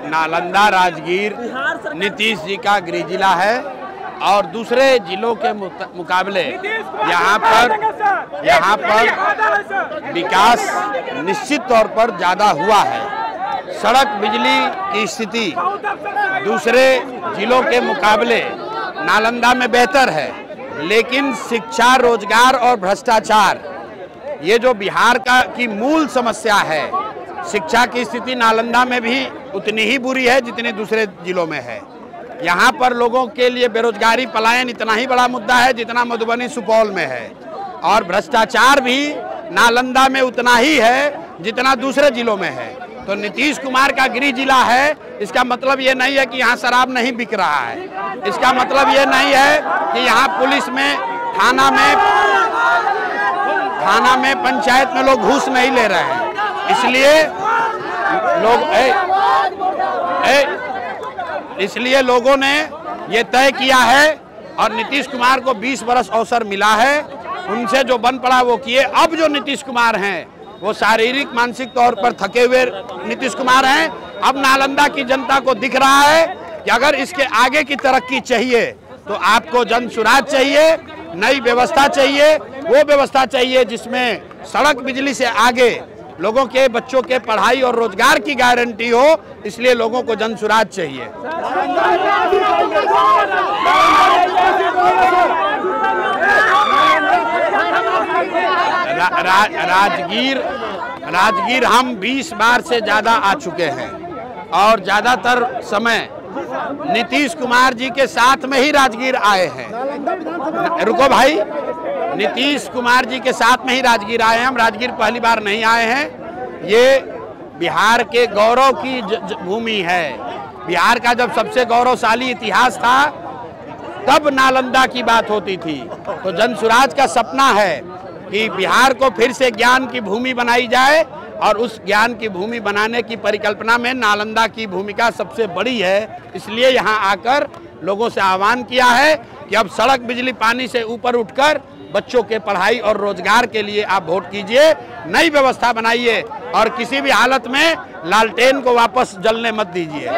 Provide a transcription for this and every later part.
नालंदा राजगीर नीतीश जी का गृह जिला है और दूसरे जिलों के मुकाबले यहाँ पर विकास निश्चित तौर पर ज़्यादा हुआ है। सड़क बिजली की स्थिति दूसरे जिलों के मुकाबले नालंदा में बेहतर है, लेकिन शिक्षा, रोजगार और भ्रष्टाचार ये जो बिहार की मूल समस्या है, शिक्षा की स्थिति नालंदा में भी उतनी ही बुरी है जितनी दूसरे जिलों में है। यहाँ पर लोगों के लिए बेरोजगारी, पलायन इतना ही बड़ा मुद्दा है जितना मधुबनी, सुपौल में है, और भ्रष्टाचार भी नालंदा में उतना ही है जितना दूसरे जिलों में है। तो नीतीश कुमार का गृह जिला है, इसका मतलब ये नहीं है कि यहाँ शराब नहीं बिक रहा है, इसका मतलब ये नहीं है कि यहाँ पुलिस में, थाना में, पंचायत में लोग घूस नहीं ले रहे हैं। इसलिए लोगों ने ये तय किया है और नीतीश कुमार को 20 वर्ष अवसर मिला है, उनसे जो बन पड़ा वो किए। अब जो नीतीश कुमार हैं वो शारीरिक मानसिक तौर पर थके हुए नीतीश कुमार हैं। अब नालंदा की जनता को दिख रहा है कि अगर इसके आगे की तरक्की चाहिए तो आपको जन सुराज चाहिए, नई व्यवस्था चाहिए, वो व्यवस्था चाहिए जिसमें सड़क बिजली से आगे लोगों के बच्चों के पढ़ाई और रोजगार की गारंटी हो। इसलिए लोगों को जन सुराज चाहिए। राजगीर हम 20 बार से ज्यादा आ चुके हैं और ज्यादातर समय नीतीश कुमार जी के साथ में ही राजगीर आए हैं। रुको भाई, नीतीश कुमार जी के साथ में ही राजगीर आए हैं, हम राजगीर पहली बार नहीं आए हैं। ये बिहार के गौरव की भूमि है। बिहार का जब सबसे गौरवशाली इतिहास था तब नालंदा की बात होती थी। तो जन सुराज का सपना है कि बिहार को फिर से ज्ञान की भूमि बनाई जाए और उस ज्ञान की भूमि बनाने की परिकल्पना में नालंदा की भूमिका सबसे बड़ी है। इसलिए यहाँ आकर लोगों से आह्वान किया है कि अब सड़क, बिजली, पानी से ऊपर उठकर बच्चों के पढ़ाई और रोजगार के लिए आप वोट कीजिए, नई व्यवस्था बनाइए और किसी भी हालत में लालटेन को वापस जलने मत दीजिए।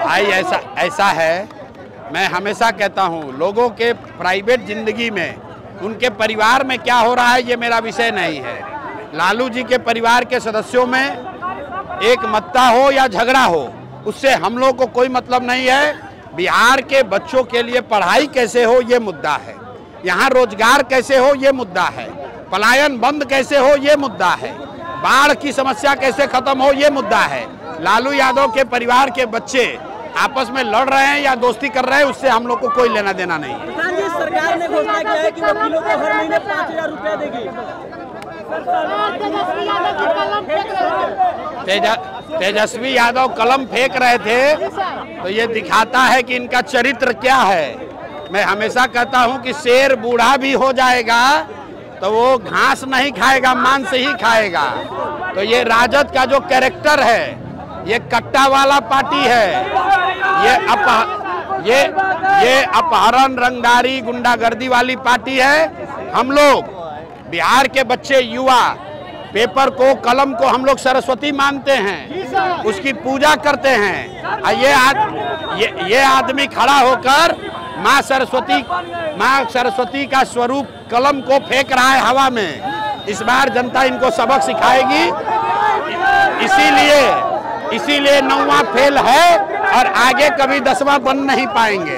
भाई ऐसा है, मैं हमेशा कहता हूँ लोगों के प्राइवेट जिंदगी में, उनके परिवार में क्या हो रहा है ये मेरा विषय नहीं है। लालू जी के परिवार के सदस्यों में एक मत्ता हो या झगड़ा हो, उससे हम लोग को कोई मतलब नहीं है। बिहार के बच्चों के लिए पढ़ाई कैसे हो ये मुद्दा है, यहाँ रोजगार कैसे हो ये मुद्दा है, पलायन बंद कैसे हो ये मुद्दा है, बाढ़ की समस्या कैसे खत्म हो ये मुद्दा है। लालू यादव के परिवार के बच्चे आपस में लड़ रहे हैं या दोस्ती कर रहे हैं, उससे हम लोग को कोई लेना देना नहीं है। प्रधान जी, सरकार ने घोषणा किया है कि वकीलों को हर महीने 5000 रुपया देगी। तेजस्वी यादव कलम फेंक रहे थे तो ये दिखाता है कि इनका चरित्र क्या है। मैं हमेशा कहता हूं कि शेर बूढ़ा भी हो जाएगा तो वो घास नहीं खाएगा, मांस ही खाएगा। तो ये राजद का जो कैरेक्टर है, ये कट्टा वाला पार्टी है, ये अपहरण, रंगदारी, गुंडागर्दी वाली पार्टी है। हम लोग बिहार के बच्चे, युवा पेपर को, कलम को हम लोग सरस्वती मानते हैं, उसकी पूजा करते हैं। ये आदमी खड़ा होकर माँ सरस्वती का स्वरूप कलम को फेंक रहा है हवा में। इस बार जनता इनको सबक सिखाएगी। इसीलिए 9वां फेल है और आगे कभी 10वां बन नहीं पाएंगे।